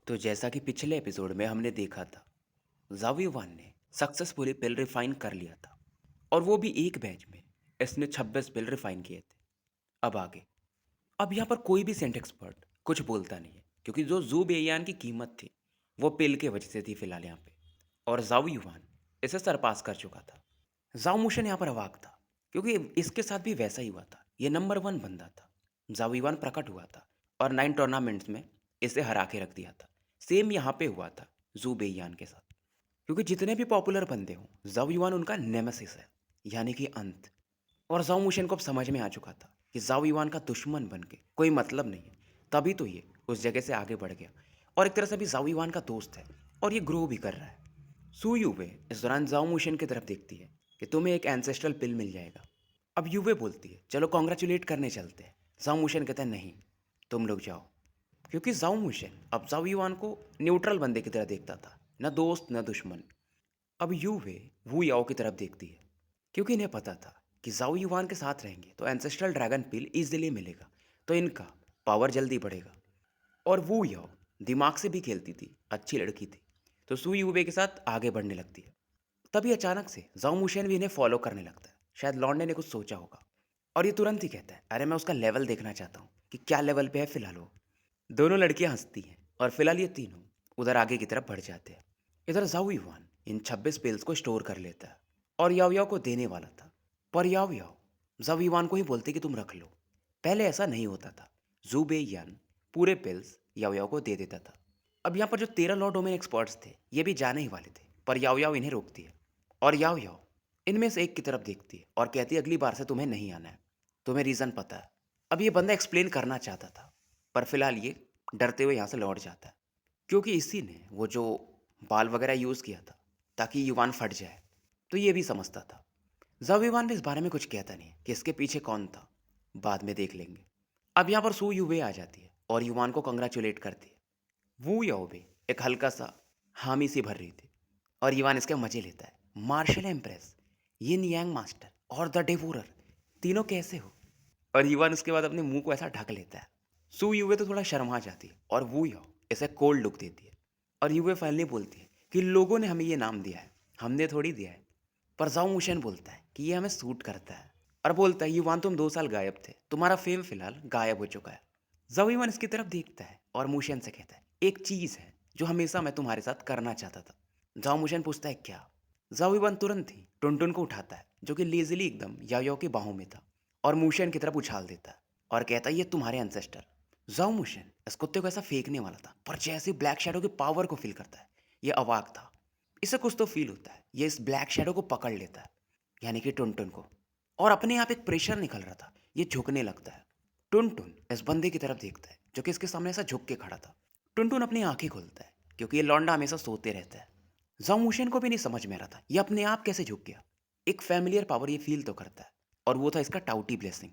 तो जैसा कि पिछले एपिसोड में हमने देखा था, जावी वान ने सक्सेसफुली पिल रिफाइन कर लिया था और वो भी एक बैच में। इसने 26 पिल रिफाइन किए थे। अब आगे। अब यहाँ पर कोई भी सेंट एक्सपर्ट कुछ बोलता नहीं है क्योंकि जो जू बेयान की कीमत थी वो पिल के वजह से थी फिलहाल यहाँ पे। और जाओ युवान इसे सरपास कर चुका था। जाओ मोशन यहाँ पर अवाक था क्योंकि इसके साथ भी वैसा ही हुआ था। ये नंबर वन बंदा था। जाओ युवान प्रकट हुआ था और 9 टूर्नामेंट्स में इसे हरा के रख दिया था। सेम यहाँ पे हुआ था जू बेयान के साथ। क्योंकि जितने भी पॉपुलर बंदे हों, जाओ युवान उनका नेमेसिस है, यानी कि अंत। और जाओ मुशन को अब समझ में आ चुका था कि जाओ युवान का दुश्मन बन के कोई मतलब नहीं है। तभी तो ये उस जगह से आगे बढ़ गया और एक तरह से भी जाओ युवान का दोस्त है और ये ग्रो भी कर रहा है। सू युवे इस दौरान जाओ मुशन की तरफ देखती है कि तुम्हें एक एंसेस्ट्रल पिल मिल जाएगा। अब युवे बोलती है चलो कॉन्ग्रेचुलेट करने चलते हैं। जाओ मुशन कहता है नहीं, तुम लोग जाओ। क्योंकि जाओ मुशन अब जाओ युवान को न्यूट्रल बंदे की तरह देखता था, न दोस्त न दुश्मन। अब यूवे वू याओ की तरफ देखती है क्योंकि इन्हें पता था कि जाओ युवान के साथ रहेंगे तो एंसेस्ट्रल ड्रैगन पील इजीली मिलेगा, तो इनका पावर जल्दी बढ़ेगा। और वू याओ दिमाग से भी खेलती थी, अच्छी लड़की थी, तो सू यूवे के साथ आगे बढ़ने लगती है। तभी अचानक से जाओ मुशेन भी इन्हें फॉलो करने लगता है। शायद लॉन्डे ने कुछ सोचा होगा और ये तुरंत ही कहता है अरे मैं उसका लेवल देखना चाहता हूँ कि क्या लेवल पे है फिलहाल वो। दोनों लड़कियां हंसती हैं और फिलहाल ये तीनों उधर आगे की तरफ बढ़ जाते हैं। इधर जाओ युवान इन 26 पेल्स को स्टोर कर लेता है और याओ याओ को देने वाला था। पर याओ याओ जाओ युवान को ही बोलते कि तुम रख लो। पहले ऐसा नहीं होता था। जू बे यान पूरे पेल्स याओ याओ को दे देता था। अब यहाँ पर जो 13 लॉ डोमेन एक्सपर्ट्स थे ये भी जाने ही वाले थे, पर याओ याओ इन्हें रोकती है। और याओ याओ इनमें से एक की तरफ देखती है और कहती है अगली बार से तुम्हें नहीं आना है, तुम्हें रीज़न पता है। अब ये बंदा एक्सप्लेन करना चाहता था, पर फिलहाल ये डरते हुए यहाँ से लौट जाता है क्योंकि इसी ने वो जो बाल वगैरह यूज़ किया था ताकि युवान फट जाए, तो ये भी समझता था। जब युवान भी इस बारे में कुछ कहता नहीं कि इसके पीछे कौन था, बाद में देख लेंगे। अब यहाँ पर सू युवे आ जाती है और युवान को कंग्रेचुलेट करती है। वू याओबे एक हल्का सा हामी सी भर रही थी और युवान इसके मजे लेता है। मार्शल एम्प्रेस, यिन यांग मास्टर और द डेवोरर, तीनों कैसे हो? और युवान उसके बाद अपने मुंह को ऐसा ढक लेता है। सू युवे तो थोड़ा शर्मा जाती है और वू याओ इसे कोल्ड लुक देती है। और युवे फाइनली बोलती है कि लोगों ने हमें ये नाम दिया है, हमने थोड़ी दिया है। पर जाओ मुशन बोलता है कि ये हमें सूट करता है और बोलता है युवान तुम 2 साल गायब थे, तुम्हारा फेम फिलहाल गायब हो चुका है। जाओ युवान इसकी तरफ देखता है और मुशन से कहता है एक चीज़ है जो हमेशा मैं तुम्हारे साथ करना चाहता था। जाओ मुशन पूछता है क्या? जाओ युवान तुरंत ही टुनटुन को उठाता है जो कि लेजिली एकदम याओ याओ की बाहों में था और मुशन की तरफ उछाल देता है और कहता है ये तुम्हारे एंसेस्टर। जाओ मुशन इस कुत्ते को ऐसा फेंकने वाला था, पर जैसे ब्लैक शैडो की पावर को फील करता है, ये अवाक था। इसे कुछ तो फील होता है, ये इस ब्लैक शैडो को पकड़ लेता है, यानी कि टुनटुन को। और अपने आप एक प्रेशर निकल रहा था, ये झुकने लगता है। टुनटुन इस बंदे की तरफ देखता है जो कि इसके सामने ऐसा झुक के खड़ा था। टुनटुन अपनी आंखें खोलता है क्योंकि ये लौंडा हमेशा सोते रहता है। जाओ मुशन को भी नहीं समझ में आ रहा था ये अपने आप कैसे झुक गया। एक फैमिलियर पावर ये फील तो करता है और वो था इसका टाउटी ब्लेसिंग।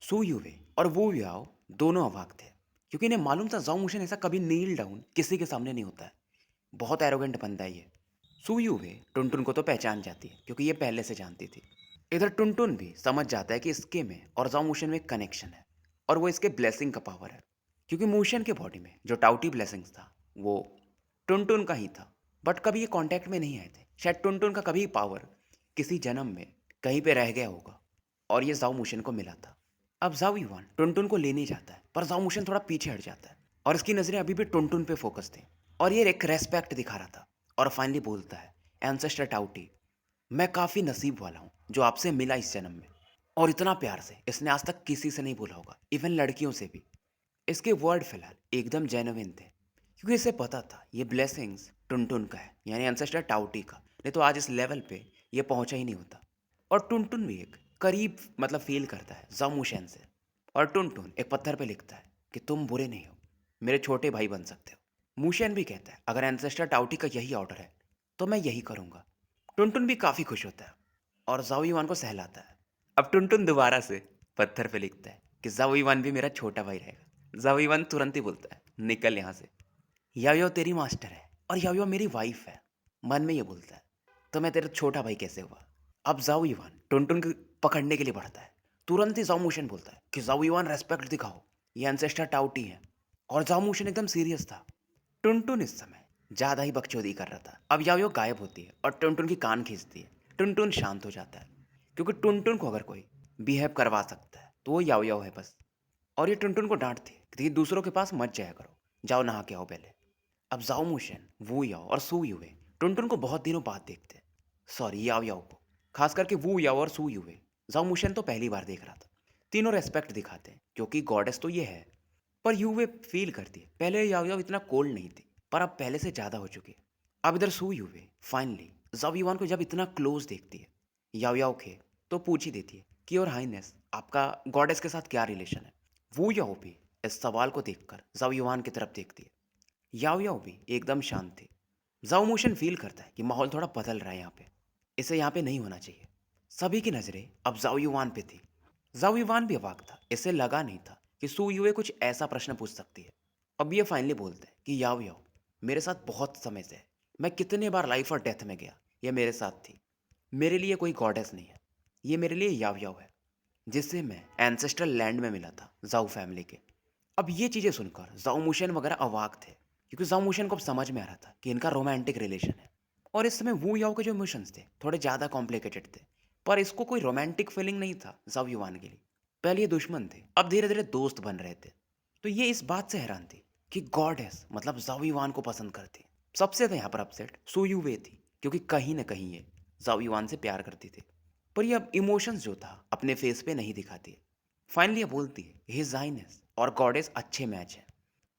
सू यूवे और वो याओ दोनों अवाक थे क्योंकि इन्हें मालूम था जाओ मुशन ऐसा कभी नील डाउन किसी के सामने नहीं होता है। बहुत एरोगेंट बंदा है ये। सू यूवे टुनटुन को तो पहचान जाती है क्योंकि ये पहले से जानती थी। इधर टुनटुन भी समझ जाता है कि इसके में और जाओ मुशन में एक कनेक्शन है और वो इसके ब्लेसिंग का पावर है। क्योंकि मुशन के बॉडी में जो टाउटी ब्लेसिंग्स था वो टुनटुन का ही था, बट कभी ये कांटेक्ट में नहीं आए थे। शायद टुनटुन का कभी पावर किसी जन्म में कहीं पे रह गया होगा और ये जाओ मुशन को मिला था। अब जाओ युवान टुनटुन को लेने जाता है पर जाओ मुशन थोड़ा पीछे हट जाता है और इसकी नज़रें अभी भी टुनटुन पे फोकस थी और ये एक रेस्पेक्ट दिखा रहा था। और फाइनली बोलता है एंसेस्टर टाउटी, मैं काफ़ी नसीब वाला हूँ जो आपसे मिला इस जन्म में। और इतना प्यार से इसने आज तक किसी से नहीं बोला होगा, इवन लड़कियों से भी। इसके वर्ड फिलहाल एकदम जेन्युइन थे क्योंकि इसे पता था ये ब्लेसिंग्स टुनटुन का है, यानी एंसेस्टर टाउटी का, नहीं तो आज इस लेवल पे ये पहुंचा ही नहीं होता। और टुनटुन भी एक करीब मतलब फील करता है जामुशन से। और टुनटुन एक पत्थर पे लिखता है कि तुम बुरे नहीं हो, मेरे छोटे भाई बन सकते हो। मूशन भी कहता है अगर एंसेस्टर टाउटी का यही ऑर्डर है तो मैं यही करूँगा। टुनटुन भी काफ़ी खुश होता है और जाओ युवान को सहलाता है। अब टुनटुन दोबारा से पत्थर पे लिखता है कि जाओ युवान भी मेरा छोटा भाई रहेगा। जाओ युवान तुरंत ही बोलता है निकल यहाँ से, याओ तेरी मास्टर है और याओ मेरी वाइफ है। मन में ये बोलता है तो मैं तेरा छोटा भाई कैसे हुआ। अब जाओ युवान टुनटुन को पकड़ने के लिए बढ़ता है। तुरंत ही जाओ मोशन बोलता है कि जाओ युवान रेस्पेक्ट दिखाओ, ये एंसेस्टर टाउटी है। और जाओ मोशन एकदम सीरियस था। टुनटुन इस समय ज़्यादा ही बकचोदी कर रहा था। अब याओ गायब होती है और टुनटुन की कान खींचती है। टुनटुन शांत हो जाता है क्योंकि टुनटुन को अगर कोई बिहेव करवा सकता है तो वो याओ याओ है बस। और ये टुनटुन को डांटती है कि दूसरों के पास मत जाया करो, जाओ नहा के आओ पहले। अब जाओ मुशन, वू याओ और सू यूए टुनटुन को बहुत दिनों बाद देखते हैं। सॉरी, याओ याओ को। खास करके वू याओ और सू यूए। जाओ मुशन तो पहली बार देख रहा था। तीनों रेस्पेक्ट दिखाते हैं क्योंकि गॉडेस तो ये है। पर यूवे फील करती है पहले याओ याओ इतना कोल्ड नहीं थी, पर अब पहले से ज़्यादा हो चुकी है। अब इधर सू यूवे फाइनली जाओ युवान को जब इतना क्लोज देखती है याओ याओ के, तो पूछ ही देती है कि और हाइनेस आपका गॉडेस के साथ क्या रिलेशन है। वो याओ भी इस सवाल को देखकर जाओ युवान की तरफ देखती है। याओ याओ भी एकदम शांत थी। जाओ मोशन फील करता है कि माहौल थोड़ा बदल रहा है यहाँ पे, इसे यहाँ पे नहीं होना चाहिए। सभी की नज़रें अब जाओ युवान पे थी। जाओ युवान भी अवाक था, इसे लगा नहीं था कि सू यूए कुछ ऐसा प्रश्न पूछ सकती है। अब ये फाइनली बोलते हैं कि याओ याओ मेरे साथ बहुत समय से है, मैं कितने बार लाइफ और डेथ में गया, ये मेरे साथ थी। मेरे लिए कोई गॉडेस नहीं है, ये मेरे लिए याओ याओ है, जिससे मैं एंसेस्ट्रल लैंड में मिला था जाओ फैमिली के। अब ये चीज़ें सुनकर जाओ मुशन वगैरह अवाक थे क्योंकि जाओ मुशन को अब समझ में आ रहा था कि इनका रोमांटिक रिलेशन है। और इस समय वू याओ के जो इमोशंस थे थोड़े ज़्यादा कॉम्प्लिकेटेड थे, पर इसको कोई रोमांटिक फीलिंग नहीं था जाओ युवान के लिए। पहले ये दुश्मन थे, अब धीरे धीरे दोस्त बन रहे थे। तो ये इस बात से हैरान थी कि गॉडेस मतलब जाओ युवान को पसंद करती। सबसे तो यहाँ पर अपसेट सू यूवे थी क्योंकि कहीं ना कहीं ये जाओ युवान से प्यार करती थी, पर ये अब इमोशंस जो था अपने फेस पे नहीं दिखाती है। फाइनली ये बोलती है हिज हाइनेस और गॉडेस अच्छे मैच हैं।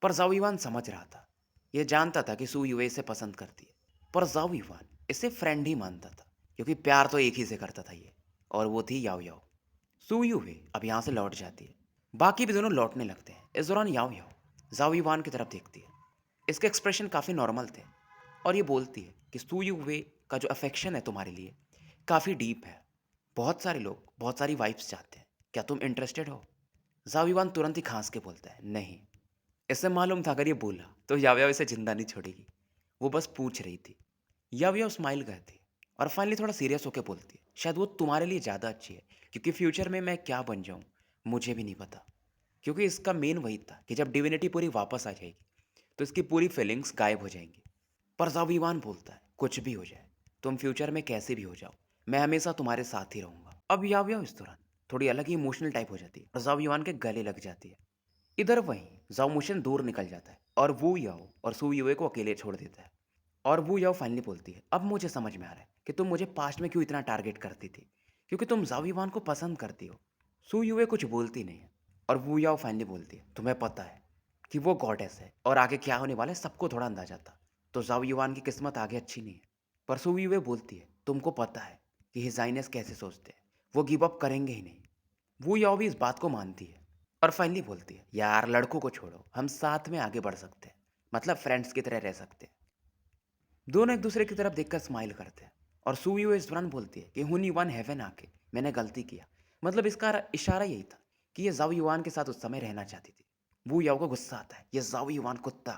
पर जाओ युवान समझ रहा था, ये जानता था कि सू यूवे इसे पसंद करती है, पर जाओ युवान इसे फ्रेंड ही मानता था क्योंकि प्यार तो एक ही से करता था ये, और वो थी याओ याओ। सू यूवे अब यहाँ से लौट जाती है। बाकी भी दोनों लौटने लगते हैं। इस दौरान याओ याओ जाओ युवान की तरफ देखती है। इसके एक्सप्रेशन काफ़ी नॉर्मल थे और ये बोलती है कि सू यूवे का जो अफेक्शन है तुम्हारे लिए काफ़ी डीप है। बहुत सारे लोग बहुत सारी वाइफ्स चाहते हैं, क्या तुम इंटरेस्टेड हो? जाओ युवान तुरंत ही खांस के बोलता है नहीं। इसे मालूम था अगर ये बोला तो याओ याओ इसे जिंदा नहीं छोड़ेगी, वो बस पूछ रही थी। याओ याओ स्माइल करती है और फाइनली थोड़ा सीरियस होकर बोलती है शायद वो तुम्हारे लिए ज़्यादा अच्छी है, क्योंकि फ्यूचर में मैं क्या बन जाऊँ मुझे भी नहीं पता। क्योंकि इसका मेन वही था कि जब डिविनिटी पूरी वापस आ जाएगी तो इसकी पूरी फीलिंग्स गायब हो जाएंगी। पर जाविवान बोलता है कुछ भी हो जाए, तुम फ्यूचर में कैसे भी हो जाओ, मैं हमेशा तुम्हारे साथ ही रहूंगा। अब याओ याओ इस दौरान थोड़ी अलग ही इमोशनल टाइप हो जाती है और जाविवान के गले लग जाती है। इधर वहीं जाओमुशन दूर निकल जाता है और वू याओ और सू यूए को अकेले छोड़ देता है। और वू याओ फाइनली बोलती है अब मुझे समझ में आ रहा है कि तुम मुझे पास्ट में क्यों इतना टारगेट करती थी, क्योंकि तुम जाविवान को पसंद करती हो। सू यूए कुछ बोलती नहीं है और वू याओ फाइनली बोलती है तुम्हें पता है कि वो गॉडेस है और आगे क्या होने वाला है सबको थोड़ा अंदाजा था, तो जाओ युवान की किस्मत आगे अच्छी नहीं है। पर सू यूए बोलती है तुमको पता है कि हिजाइनस कैसे सोचते हैं, वो गिव अप करेंगे ही नहीं। वो याओ भी इस बात को मानती है और फाइनली बोलती है यार लड़कों को छोड़ो, हम साथ में आगे बढ़ सकते हैं, मतलब फ्रेंड्स की तरह रह सकते हैं। दोनों एक दूसरे की तरफ देखकर स्माइल करते हैं और सुयू इस दौरान बोलती है कि हुन युवान हेवन आके मैंने गलती किया। मतलब इसका इशारा यही था कि ये जाओ युवान के साथ उस समय रहना चाहती थी। वो याओ को गुस्सा आता है, ये जाओ युवान कुत्ता।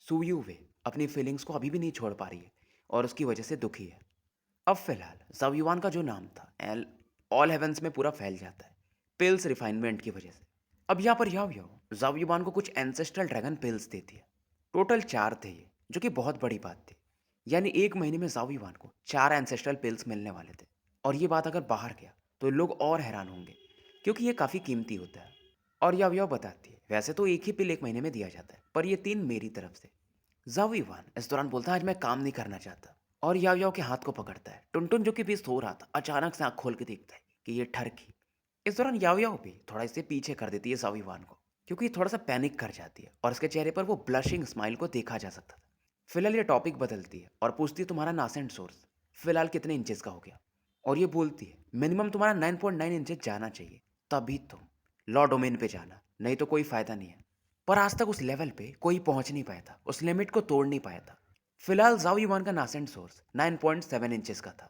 सुयू वे अपनी फीलिंग्स को अभी भी नहीं छोड़ पा रही है और उसकी वजह से दुखी है। अब फिलहाल जाओ युवान का जो नाम था ऑल हेवंस में पूरा फैल जाता है पिल्स रिफाइनमेंट की वजह से। अब यहाँ पर याओ याओ जाओ युवान को कुछ एंसेस्ट्रल ड्रैगन पिल्स देती है। टोटल 4 थे ये, जो कि बहुत बड़ी बात थी। यानी एक महीने में जाओ युवान को 4 एंसेस्ट्रल पिल्स मिलने वाले थे। और ये बात अगर बाहर गया तो लोग और हैरान होंगे क्योंकि ये काफ़ी कीमती होता है। और याओ याओ बताती है वैसे तो एक ही पिल एक महीने में दिया जाता है, पर ये 3 मेरी तरफ से। जाओ युवान इस दौरान बोलता है आज मैं काम नहीं करना चाहता और याओ याओ के हाथ को पकड़ता है। टुनटुन जो कि भी सो रहा था अचानक से आंख खोल के देखता है कि ये ठरकी। इस दौरान याओ याओ भी थोड़ा इसे पीछे कर देती है जाओ युवान को, क्योंकि थोड़ा सा पैनिक कर जाती है और उसके चेहरे पर वो ब्लशिंग स्माइल को देखा जा सकता था। फिलहाल ये टॉपिक बदलती है और पूछती है तुम्हारा नासेंट सोर्स फिलहाल कितने इंचेस का हो गया। और ये बोलती है मिनिमम तुम्हारा 9.9 इंचेस जाना चाहिए, तभी तुम लॉ डोमेन पे जाना, नहीं तो कोई फायदा नहीं है। पर आज तक उस लेवल पे कोई पहुंच नहीं पाया था, उस लिमिट को तोड़ नहीं पाया था। फिलहाल जाओ युवान का नासेंट सोर्स 9.7 इंचेस का था।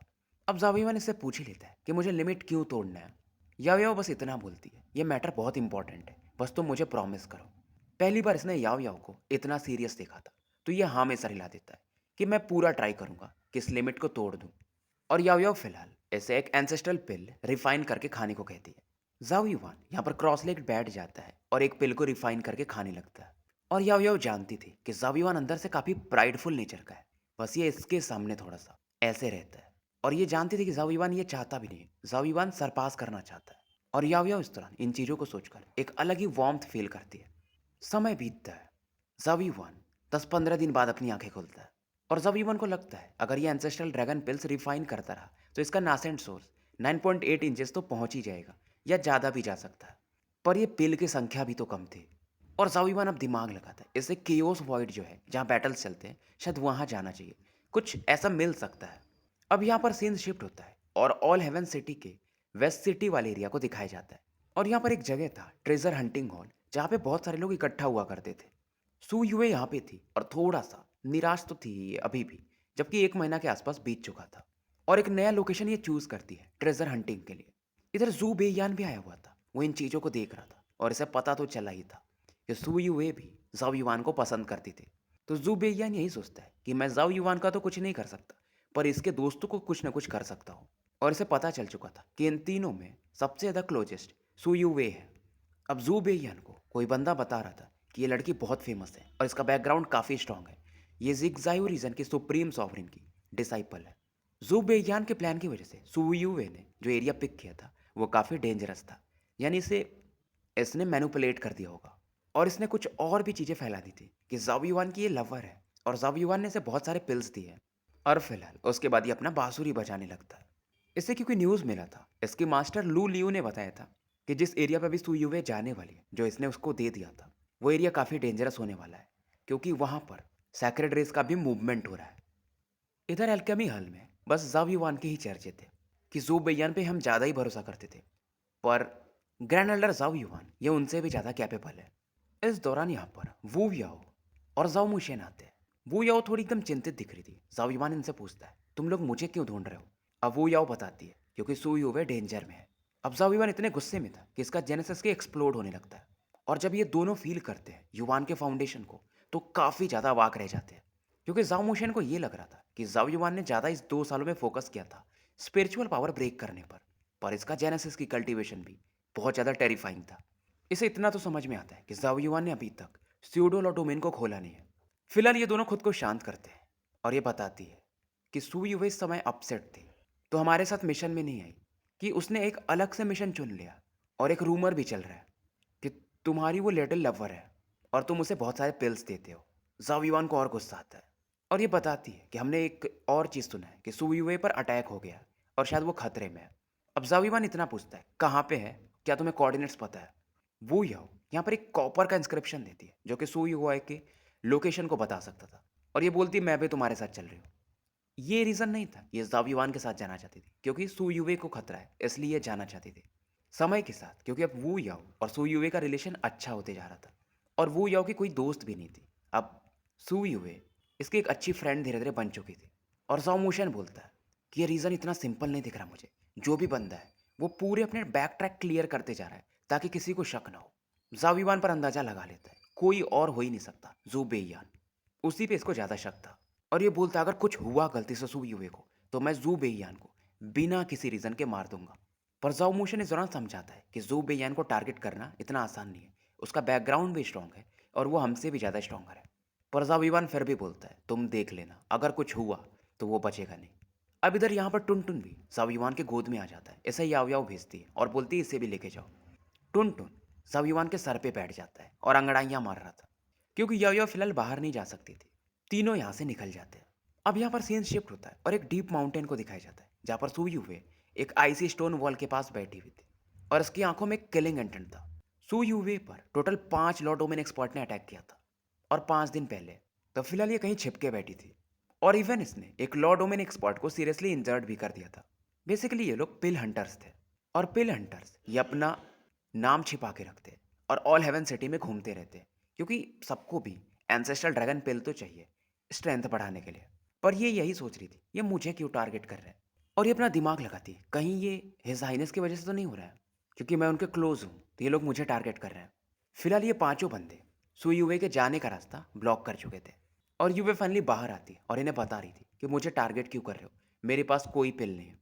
अब जाओ युवान इससे पूछ ही लेता है कि मुझे लिमिट क्यों तोड़ना है। याओ याओ बस इतना बोलती है ये मैटर बहुत इंपॉर्टेंट है, बस तुम मुझे प्रॉमिस करो। पहली बार इसने याओ याओ को इतना सीरियस देखा था, तो ये हाँ में सर हिला देता है कि मैं पूरा ट्राई करूंगा कि इस लिमिट को तोड़ दूं। और याओ याओ फिलहाल ऐसे एक एंसेस्ट्रल पिल रिफाइन करके खाने को कहती है। जाओ युवान यहाँ पर क्रॉस लेग बैठ जाता है और एक पिल को रिफाइन करके खाने लगता है। और याओ याओ जानती थी कि जाविवान अंदर से काफ़ी प्राइडफुल नेचर का है। बस ये इसके सामने थोड़ा-सा ऐसे रहता है। और ये जानती थी कि जाविवान ये चाहता भी नहीं है। जाविवान सरपास करना चाहता है। और याओ याओ इस दौरान इन चीज़ों को सोचकर एक अलग ही वार्म्थ फ़ील करती है। समय बीतता है। जाविवान 10-15 दिन बाद अपनी आँखें खोलता है। और जाविवान को लगता है अगर ये एंसेस्ट्रल ड्रैगन पिल्स रिफाइन करता रहा तो इसका नासेंट सोर्स 9.8 इंचेस तो पहुँच ही जाएगा या ज़्यादा भी जा सकता है। पर ये पिल की संख्या भी तो कम थी। और जाविवान अब दिमाग लगाता है इससे केओस वॉइड जो है जहाँ बैटल्स चलते हैं शायद वहाँ जाना चाहिए। कुछ ऐसा मिल सकता है। अब यहाँ पर सीन शिफ्ट होता है और ऑल हेवन सिटी के वेस्ट सिटी वाले एरिया को दिखाया जाता है। और यहाँ पर एक जगह था ट्रेजर हंटिंग हॉल जहाँ पे बहुत सारे लोग इकट्ठा हुआ करते थे। सू यूए यहाँ पे थी और थोड़ा सा निराश तो थी ये अभी भी, जबकि 1 महीना के आसपास बीत चुका था। और एक नया लोकेशन ये चूज करती है ट्रेजर हंटिंग के लिए। इधर जू बेयान भी आया हुआ था। वो इन चीज़ों को देख रहा था और इसे पता तो चला ही था कि सू यूए भी जाओ युवान को पसंद करती थी। तो जू बेयान यही सोचता है कि मैं जाओ युवान का तो कुछ नहीं कर सकता, पर इसके दोस्तों को कुछ ना कुछ कर सकता हूँ। और इसे पता चल चुका था कि इन तीनों में सबसे ज़्यादा क्लोजेस्ट सू यूए है। अब जू बेयान को कोई बंदा बता रहा था कि ये लड़की बहुत फेमस है और इसका बैकग्राउंड काफ़ी स्ट्रांग है। ये जिगजायू रीजन की सुप्रीम सॉवरिन की डिसाइपल है। जू बेयान के प्लान की वजह से सू यूए ने जो एरिया पिक किया था वो काफ़ी डेंजरस था। यानी इसे इसने मैनिपुलेट कर दिया होगा। और इसने कुछ और भी चीज़ें फैला दी थी कि जाविवान की ये लवर है और जाविवान ने इसे बहुत सारे पिल्स दिए हैं। और फिलहाल उसके बाद ये अपना बांसुरी बजाने लगता है। इससे क्योंकि न्यूज़ मिला था, इसकी मास्टर लू लियू ने बताया था कि जिस एरिया पे अभी सुयुवे जाने वाली है, जो इसने उसको दे दिया था, वो एरिया काफ़ी डेंजरस होने वाला है क्योंकि वहाँ पर सैक्रेड रेस का भी मूवमेंट हो रहा है। इधर एल्केमी हॉल में बस जाविवान के ही चर्चे थे कि जू बेयान पे हम ज़्यादा ही भरोसा करते थे, पर ग्रैंड एल्डर जाओ युवान ये उनसे भी ज़्यादा कैपेबल है। इस दौरान यहाँ पर वू याओ और जाओ मुशेन आते हैं। वू याओ थोड़ी एकदम चिंतित दिख रही थी। जाओ युवान इनसे पूछता है तुम लोग मुझे क्यों ढूंढ रहे हो। अब वू याओ बताती है क्योंकि सू यूवे डेंजर में है। अब जाओ युवान इतने गुस्से में था कि इसका जेनेसिस के एक्सप्लोड होने लगता है। और जब ये दोनों फील करते हैं युवान के फाउंडेशन को तो काफ़ी ज़्यादा अवाक रह जाते हैं क्योंकि जाओ मुशेन को ये लग रहा था कि जाओ युवान ने ज़्यादा इस 2 सालों में फोकस किया था स्पिरिचुअल पावर ब्रेक करने पर इसका जेनेसिस की कल्टीवेशन भी बहुत ज़्यादा टेरिफाइंग था। इसे इतना तो समझ में आता है कि जाओ युवान ने अभी तक स्यूडोल और डोमेन को खोला नहीं है। फिलहाल ये दोनों खुद को शांत करते हैं और ये बताती है कि सू युवे इस समय अपसेट थी तो हमारे साथ मिशन में नहीं आई, कि उसने एक अलग से मिशन चुन लिया। और एक रूमर भी चल रहा है कि तुम्हारी वो लिटिल लवर है और तुम उसे बहुत सारे पिल्स देते हो। जाओ युवान को और गुस्सा आता है और ये बताती है कि हमने एक और चीज़ सुना है कि सू युवे पर अटैक हो गया और शायद वो खतरे में है। अब जाओ युवान इतना पूछता है कहाँ पे है, क्या तुम्हें कोऑर्डिनेट्स पता है। वो याओ यहाँ पर एक कॉपर का इंस्क्रिप्शन देती है जो कि सू युवे के लोकेशन को बता सकता था। और ये बोलती है मैं भी तुम्हारे साथ चल रही हूँ। ये रीज़न नहीं था ये जाविवान के साथ जाना चाहती थी क्योंकि सू यूवे को खतरा है इसलिए ये जाना चाहती थी। समय के साथ क्योंकि अब वू याओ और सू यूवे का रिलेशन अच्छा होते जा रहा था और वू याओ की कोई दोस्त भी नहीं थी। अब सू यूवे इसकी एक अच्छी फ्रेंड धीरे धीरे बन चुकी थी। और जाओ मोशन बोलता है कि ये रीज़न इतना सिंपल नहीं दिख रहा मुझे। जो भी बंदा है वो पूरे अपने बैक ट्रैक क्लियर करते जा रहा है ताकि किसी को शक ना हो। जाविवान पर अंदाजा लगा लेता है कोई और हो ही नहीं सकता, जू बेयान। उसी पे इसको ज़्यादा शक था। और ये बोलता अगर कुछ हुआ गलती से सू यूवे को तो मैं जू बेयान को बिना किसी रीज़न के मार दूंगा। पर जाओ मूशे ने जरूर समझाता है कि जू बेयान को टारगेट करना इतना आसान नहीं है। उसका बैकग्राउंड भी स्ट्रांग है और वो हमसे भी ज़्यादा स्ट्रांगर है। पर जाओ ईवान फिर भी बोलता है तुम देख लेना अगर कुछ हुआ तो वो बचेगा नहीं। अब इधर यहाँ पर टुन टुन भी जाविवान के गोद में आ जाता है। ऐसे याव याव भेजती है और बोलती है इसे भी लेके जाओ। टुन टुन जाविवान के सर पे बैठ जाता है और अंगड़ाइयाँ मार रहा था क्योंकि याव याव फिलहाल बाहर नहीं जा सकती थी। तीनों यहाँ से निकल जाते हैं। अब यहाँ पर सीन शिफ्ट होता है और एक डीप माउंटेन को दिखाया जाता है जहाँ पर सू यूवे एक आइसी स्टोन वॉल के पास बैठी हुई थी और इसकी आंखों में एक किलिंग इंटेंट था। सू यूवे पर टोटल 5 लॉ डोमेन एक्सपर्ट ने अटैक किया था और 5 दिन पहले। तो फिलहाल ये कहीं छिपके बैठी थी और इवन इसने एक लॉ डोमेन एक्सपर्ट को सीरियसली इंजर्ड भी कर दिया था। बेसिकली ये लोग पिल हंटर्स थे और पिल हंटर्स ये अपना नाम छिपा के रखते और ऑल हेवन सिटी में घूमते रहते क्योंकि सबको भी एंसेस्ट्रल ड्रैगन पिल तो चाहिए स्ट्रेंथ बढ़ाने के लिए। पर ये यही सोच रही थी ये मुझे क्यों टारगेट कर रहे हैं। और ये अपना दिमाग लगाती है कहीं ये हिज हाइनेस की वजह से तो नहीं हो रहा है क्योंकि मैं उनके क्लोज हूँ तो ये लोग मुझे टारगेट कर रहे हैं। फिलहाल ये पांचों बंदे सो यूवे के जाने का रास्ता ब्लॉक कर चुके थे और यूवे फाइनली बाहर आती और इन्हें बता रही थी कि मुझे टारगेट क्यों कर रहे हो, मेरे पास कोई पिल नहीं है।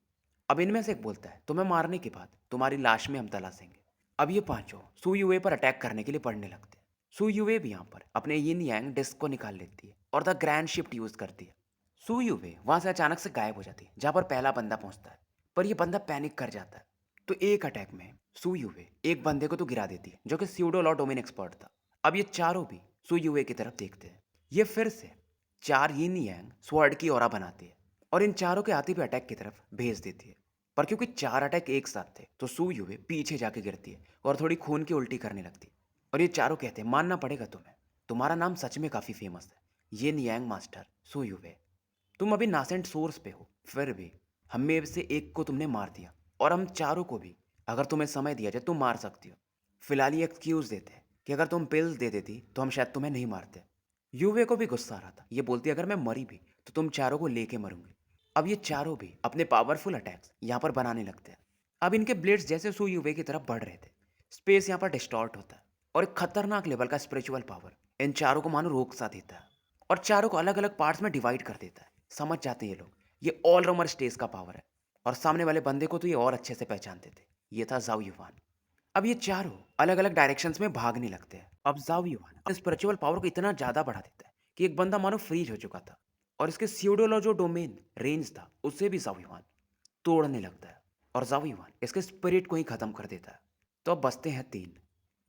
अब इनमें से एक बोलता है तुम्हें मारने के बाद तुम्हारी लाश में हम तलाशेंगे। अब ये पांचों सू यूवे पर अटैक करने के लिए पड़ने लगते हैं सू यूवे भी यहाँ पर अपने यिन यांग डिस्क को निकाल लेती है और द ग्रैंड शिफ्ट यूज करती है। सू यूवे वहां से अचानक से गायब हो जाती है जहां पर पहला बंदा पहुंचता है, पर यह बंदा पैनिक कर जाता है। तो एक अटैक में सू यूवे एक बंदे को तो गिरा देती है जो कि स्यूडो लॉ डोमेन एक्सपर्ट था। अब ये चारों भी सू यूवे की तरफ देखते हैं। ये फिर से चार यिन यांग स्वॉर्ड की ओरा बनाती है और इन चारों के आते हुए अटैक की तरफ भेज देती है। पर क्योंकि चार अटैक एक साथ थे तो सू यूवे पीछे जाके गिरती है और थोड़ी खून की उल्टी करने लगती है। और ये चारों कहते हैं मानना पड़ेगा तुम्हें, तुम्हारा नाम सच में काफी फेमस है, ये नियांग मास्टर सू यूवे। तुम अभी नासेंट सोर्स पे हो, फिर भी हम में से एक को तुमने मार दिया और हम चारों को भी अगर तुम्हें समय दिया जाए तो मार सकती हो। फिलहाल ये एक्सक्यूज देते हैं कि अगर तुम पिल्स दे देती तो हम शायद तुम्हें नहीं मारते। यूवे को भी गुस्सा आ रहा था, ये बोलती अगर मैं मरी भी तो तुम चारों को लेके मरूंगी। अब ये चारों भी अपने पावरफुल अटैक्स यहाँ पर बनाने लगते हैं। अब इनके ब्लेड्स जैसे सू यूवे की तरफ बढ़ रहे थे, स्पेस यहाँ पर डिस्टॉर्ट होता है और एक खतरनाक लेवल का स्पिरिचुअल पावर इन चारों को मानो रोक सा देता है और चारों को अलग अलग पार्ट्स में डिवाइड कर देता है। समझ जाते हैं ये लोग, ये ऑल राउंडर स्टेज का पावर है। और सामने वाले बंदे को तो ये और अच्छे से पहचानते थे, ये था जाओ युवान। अब ये चारों अलग अलग डायरेक्शंस में भागने लगते हैं। अब जाओ युवान स्पिरिचुअल पावर को इतना ज्यादा बढ़ा देता है कि एक बंदा मानो फ्रीज हो चुका था और इसके स्यूडोलो जो डोमेन रेंज था उसे भी जाओ युवान तोड़ने लगता है और जाओ युवान इसके स्पिरिट को ही खत्म कर देता है। तो अब बचते हैं तीन,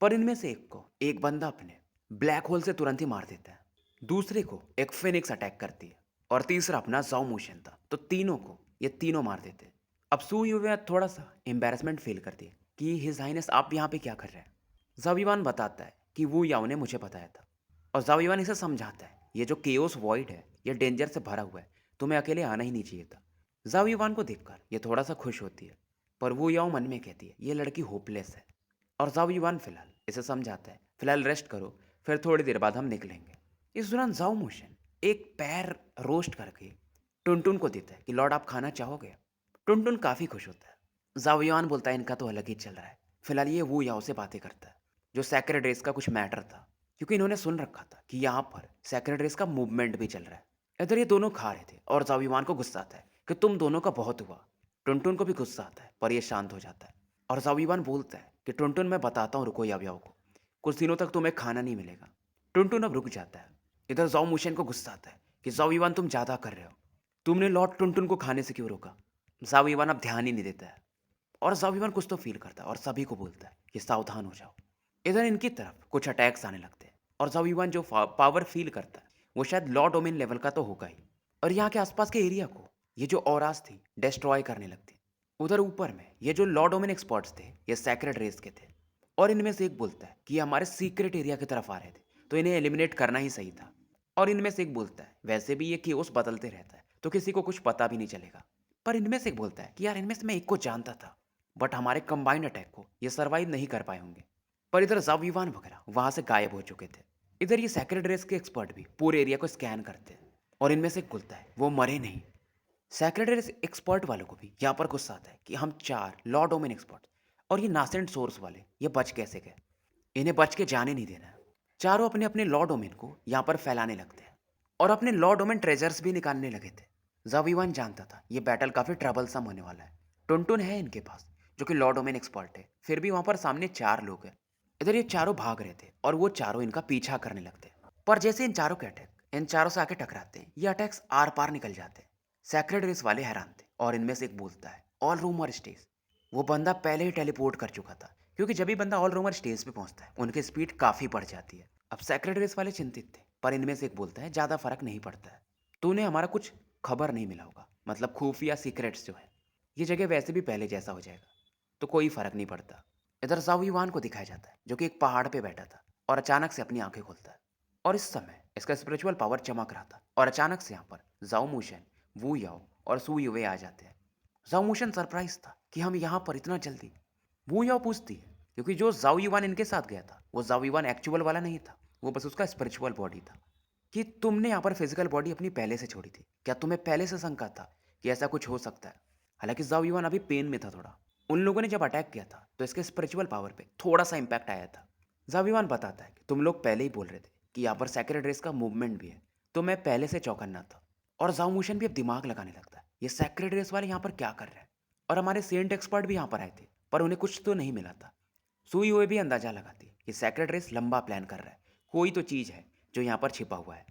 पर इनमें से एक को एक बंदा अपने ब्लैक होल से तुरंत ही मार देता है, दूसरे को एक फिनिक्स अटैक करती है और तीसरा अपना जाओ मोशन था। तो तीनों को ये तीनों मार देते हैं। अब सू यूवे थोड़ा सा एम्बेरसमेंट फील करती है कि हिज हाइनेस आप यहाँ पे क्या कर रहे हैं। जाविवान बताता है कि वो याओ ने मुझे बताया था और जाविवान इसे समझाता है ये जो केओस वॉइड है ये डेंजर से भरा हुआ है, तुम्हें अकेले आना ही नहीं चाहिए था। जाविवान को देखकर ये थोड़ा सा खुश होती है, पर वो याओ मन में कहती है ये लड़की होपलेस है। और जाओ युवान फिलहाल इसे समझाता है फिलहाल रेस्ट करो, फिर थोड़ी देर बाद हम निकलेंगे। इस दौरान जाओ मोशन एक पैर रोस्ट करके टुनटुन को देता है कि लॉर्ड आप खाना चाहोगे। टुनटुन काफ़ी खुश होता है। जाओ युवान बोलता है इनका तो अलग ही चल रहा है। फिलहाल ये वो याओ से बातें करता है जो सैक्रेड रेस का कुछ मैटर था, क्योंकि इन्होंने सुन रखा था कि यहाँ पर सैक्रेड रेस का मूवमेंट भी चल रहा है। इधर ये दोनों खा रहे थे और जाओ युवान को गुस्सा आता है कि तुम दोनों का बहुत हुआ। टुनटुन को भी गुस्सा आता है पर यह शांत हो जाता है और जाविवान बोलता है कि टुनटुन मैं बताता हूँ रुको याओ को, कुछ दिनों तक तुम्हें खाना नहीं मिलेगा। टुनटुन अब रुक जाता है। इधर जाओ मुशेन को गुस्सा आता है कि जाविवान तुम ज़्यादा कर रहे हो, तुमने लॉर्ड टुनटुन को खाने से क्यों रोका। जाविवान अब ध्यान ही नहीं देता है और जाविवान कुछ तो फील करता है और सभी को बोलता है कि सावधान हो जाओ। इधर इनकी तरफ कुछ अटैक्स आने लगते हैं और जाविवान जो पावर फील करता है वो शायद लॉ डोमेन लेवल का तो होगा ही, और यहाँ के आसपास के एरिया को ये जो औरास थी डिस्ट्रॉय करने लगती। उधर ऊपर में ये जो लॉ डोमेन एक्सपर्ट्स थे ये सैक्रेड रेस के थे और इनमें से एक बोलता है कि ये हमारे सीक्रेट एरिया की तरफ आ रहे थे तो इन्हें एलिमिनेट करना ही सही था। और इनमें से एक बोलता है वैसे भी ये केओस बदलते रहता है तो किसी को कुछ पता भी नहीं चलेगा। पर इनमें से एक बोलता है कि यार इनमें से मैं एक को जानता था, बट हमारे कंबाइंड अटैक को ये सर्वाइव नहीं कर पाए होंगे। पर इधर जाविवान वगैरह वहां से गायब हो चुके थे। इधर ये सैक्रेड रेस के एक्सपर्ट भी पूरे एरिया को स्कैन करते हैं और इनमें से एक बोलता है वो मरे नहीं। सेक्रेटरी एक्सपर्ट वालों को भी यहाँ पर गुस्सा आता है कि हम चार लॉ डोमेन एक्सपर्ट और ये नासेंट सोर्स वाले ये बच कैसे गए, इन्हें बच के जाने नहीं देना है। चारों अपने अपने लॉ डोमेन को यहाँ पर फैलाने लगते हैं और अपने लॉ डोमेन ट्रेजर्स भी निकालने लगे थे। जाविवान जानता था ये बैटल काफ़ी ट्रबलसम होने वाला है। टुनटुन है इनके पास जो कि लॉ डोमेन एक्सपर्ट है, फिर भी वहाँ पर सामने चार लोग हैं। इधर ये चारों भाग रहे थे और वो चारों इनका पीछा करने लगते हैं, पर जैसे इन चारों के अटैक इन चारों से आके टकराते हैं ये अटैक्स आर पार निकल जाते हैं। सैक्रेड रेस वाले हैरान थे और इनमें से एक बोलता है ऑल रूमर स्टेज। वो बंदा पहले ही टेलीपोर्ट कर चुका था, क्योंकि जब भी बंदा ऑल रूमर स्टेज पे पहुंचता है उनकी स्पीड काफ़ी बढ़ जाती है। अब सैक्रेड रेस वाले चिंतित थे, पर इनमें से एक बोलता है ज़्यादा फर्क नहीं पड़ता है, तो उन्हें हमारा कुछ खबर नहीं मिला होगा, मतलब खुफिया सीक्रेट्स जो है ये जगह वैसे भी पहले जैसा हो जाएगा तो कोई फर्क नहीं पड़ता। इधर जाविवान को दिखाया जाता है जो कि एक पहाड़ पे बैठा था और अचानक से अपनी आंखें खोलता है और इस समय इसका स्पिरिचुअल पावर चमक रहा था और अचानक से यहाँ पर जाओ मोशन वू याओ और सू युवे आ जाते हैं। जाओ मोशन सरप्राइज था कि हम यहाँ पर इतना जल्दी। वू याओ पूछती है क्योंकि जो जाओ युवान इनके साथ गया था वो जाओ युवान एक्चुअल वाला नहीं था, वो बस उसका स्पिरिचुअल बॉडी था। कि तुमने यहाँ पर फिजिकल बॉडी अपनी पहले से छोड़ी थी, क्या तुम्हें पहले से शंका था कि ऐसा कुछ हो सकता है। हालांकि जाओ युवान अभी पेन में था थोड़ा, उन लोगों ने जब अटैक किया था तो इसके स्पिरिचुअल पावर पे थोड़ा सा इम्पैक्ट आया था। जाविवान बताता है कि तुम लोग पहले ही बोल रहे थे कि यहाँ पर सैक्रेड रेस का मूवमेंट भी है, तो मैं पहले से चौकन्ना था। और जाओमोशन भी अब दिमाग लगाने लगता है ये सैक्रेड रेस वाले यहाँ पर क्या कर रहे हैं, और हमारे सेंट एक्सपर्ट भी यहाँ पर आए थे पर उन्हें कुछ तो नहीं मिला था। सुई हुए भी अंदाजा लगाती है कि सैक्रेड रेस लंबा प्लान कर रहा है, कोई तो चीज़ है जो यहाँ पर छिपा हुआ है।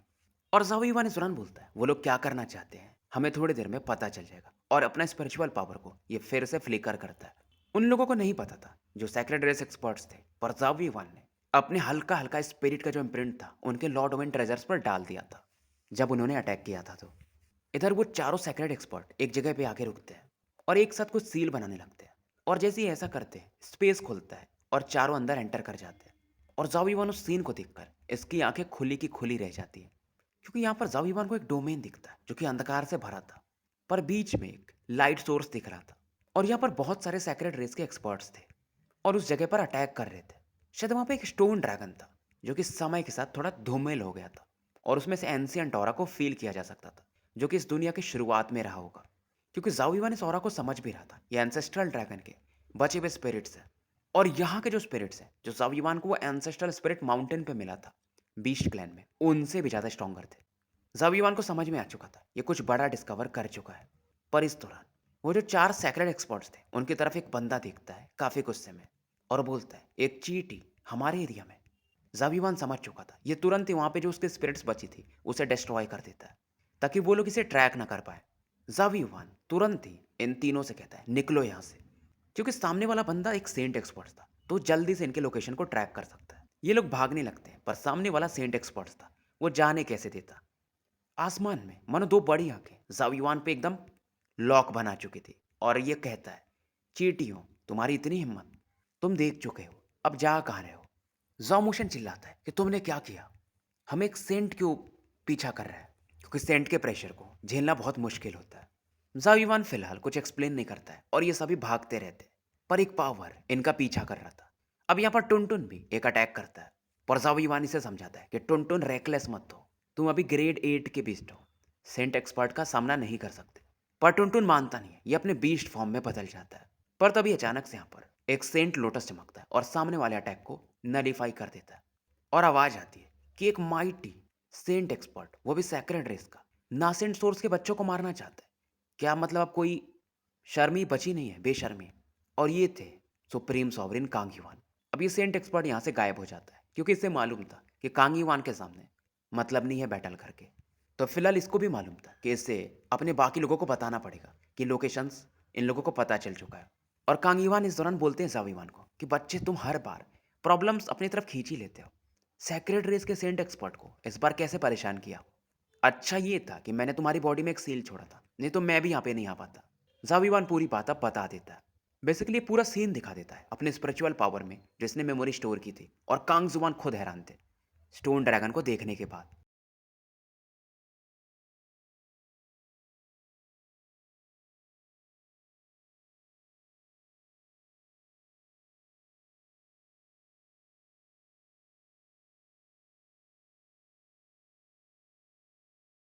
और ज़ाओ युआन इस दौरान बोलता है, वो लोग क्या करना चाहते हैं हमें थोड़ी देर में पता चल जाएगा। और अपना स्पिरिचुअल पावर को ये फिर से फ्लिकर करता है। उन लोगों को नहीं पता था जो सेक्रेड रेस एक्सपर्ट्स थे, पर ज़ाओ युआन ने अपने हल्का हल्का स्पिरिट का जो इम्प्रिंट था उनके लॉर्ड ओवेन ट्रेजर्स पर डाल दिया था जब उन्होंने अटैक किया था। तो इधर वो चारों सेक्रेड एक्सपर्ट एक जगह पे आके रुकते हैं और एक साथ कुछ सील बनाने लगते हैं। और जैसे ही ऐसा करते हैं स्पेस खुलता है और चारों अंदर एंटर कर जाते हैं। और ज़ाओ युआन उस सीन को देखकर इसकी आंखें खुली की खुली रह जाती है, क्योंकि यहाँ पर ज़ाओ युआन को एक डोमेन दिखता है जो कि अंधकार से भरा था, पर बीच में एक लाइट सोर्स दिख रहा था। और यहाँ पर बहुत सारे सेक्रेड रेस के एक्सपर्ट्स थे और उस जगह पर अटैक कर रहे थे। शायद वहाँ पे एक स्टोन ड्रैगन था जो कि समय के साथ थोड़ा धूमिल हो गया था और उसमें से एंशिएंट ऑरा को फील किया जा सकता था, जो कि इस दुनिया की शुरुआत में रहा होगा। क्योंकि ज़ाओ युआन इस ऑरा को समझ भी रहा था, ये एंसेस्ट्रल ड्रैगन के बचे हुए स्पिरिट्स हैं। और यहाँ के जो स्पिरिट्स हैं, जो ज़ाओ युआन को वो एंसेस्ट्रल स्पिरिट माउंटेन पे मिला था बीस्ट क्लैन में, उनसे भी ज़्यादा स्ट्रॉन्गर थे। ज़ाओ युआन को समझ में आ चुका था ये कुछ बड़ा डिस्कवर कर चुका है। पर इस दौरान वो जो चार सेक्रेड एक्सपर्ट्स थे उनकी तरफ एक बंदा देखता है काफ़ी गुस्से में और बोलता है, एक चींटी हमारे एरिया में। ज़ाओ युआन समझ चुका था, ये तुरंत ही वहाँ पे जो उसके स्पिरिट्स बची थी उसे डिस्ट्रॉय कर देता है ताकि वो लोग इसे ट्रैक ना कर पाए। ज़ाओ युआन तुरंत ही इन तीनों से कहता है, निकलो यहाँ से। क्योंकि सामने वाला बंदा एक सेंट एक्सपर्ट था तो जल्दी से इनके लोकेशन को ट्रैक कर सकता है। ये लोग भागने लगते हैं, पर सामने वाला सेंट एक्सपर्ट था, वो जाने कैसे देता। आसमान में मानो दो बड़ी आंखें ज़ाओ युआन पे एकदम लॉक बना चुकी थी और ये कहता है, चींटियों तुम्हारी इतनी हिम्मत, तुम देख चुके हो, अब जा कहाँ रहे हो। ज़ाओ मोशन चिल्लाता है कि तुमने क्या किया, हमें एक सेंट क्यों पीछा कर रहा है, क्योंकि सेंट के प्रेशर को झेलना बहुत मुश्किल होता है। ज़ाओ युआन फिलहाल कुछ एक्सप्लेन नहीं करता है और ये सभी भागते रहते हैं, पर एक पावर इनका पीछा कर रहा था। अब यहाँ पर टुनटुन भी एक अटैक करता है, पर ज़ाओ युआन इसे समझाता है कि टुनटुन रेकलेस मत हो, तुम अभी ग्रेड 8 के बीस्ट हो, सेंट एक्सपर्ट का सामना नहीं कर सकते। पर टुनटुन मानता नहीं है, ये अपने बीस्ट फॉर्म में बदल जाता है। पर तभी अचानक से यहाँ पर एक सेंट लोटस चमकता है और सामने वाले अटैक को नलीफाई कर देता है। और आवाज़ आती है कि एक माइटी सेंट एक्सपर्ट, वो भी सैक्रेड रेस का, नासेंट सोर्स के बच्चों को मारना चाहता है। क्या मतलब, अब कोई शर्मी बची नहीं है, बेशर्मी। और ये थे सुप्रीम सॉवरिन कांग युआन। अब ये सेंट एक्सपर्ट यहाँ से गायब हो जाता है क्योंकि इसे मालूम था कि कांग युआन के सामने मतलब नहीं है बैटल करके। तो फिलहाल इसको भी मालूम था कि इसे अपने बाकी लोगों को बताना पड़ेगा कि लोकेशंस इन लोगों को पता चल चुका है। और कांग युआन इस दौरान बोलते हैं ज़ाओ युआन को कि बच्चे, तुम हर बार प्रॉब्लम्स अपनी तरफ खींच ही लेते हो। सेक्रेड रेस के सेंट एक्सपर्ट को इस बार कैसे परेशान किया। अच्छा ये था कि मैंने तुम्हारी बॉडी में एक सील छोड़ा था, नहीं तो मैं भी यहाँ पे नहीं आ पाता। ज़ाओ युआन पूरी बात अब बता देता है। बेसिकली पूरा सीन दिखा देता है अपने स्पिरिचुअल पावर में जिसने मेमोरी स्टोर की थी। और कांग जुआन खुद हैरान थे स्टोन ड्रैगन को देखने के बाद।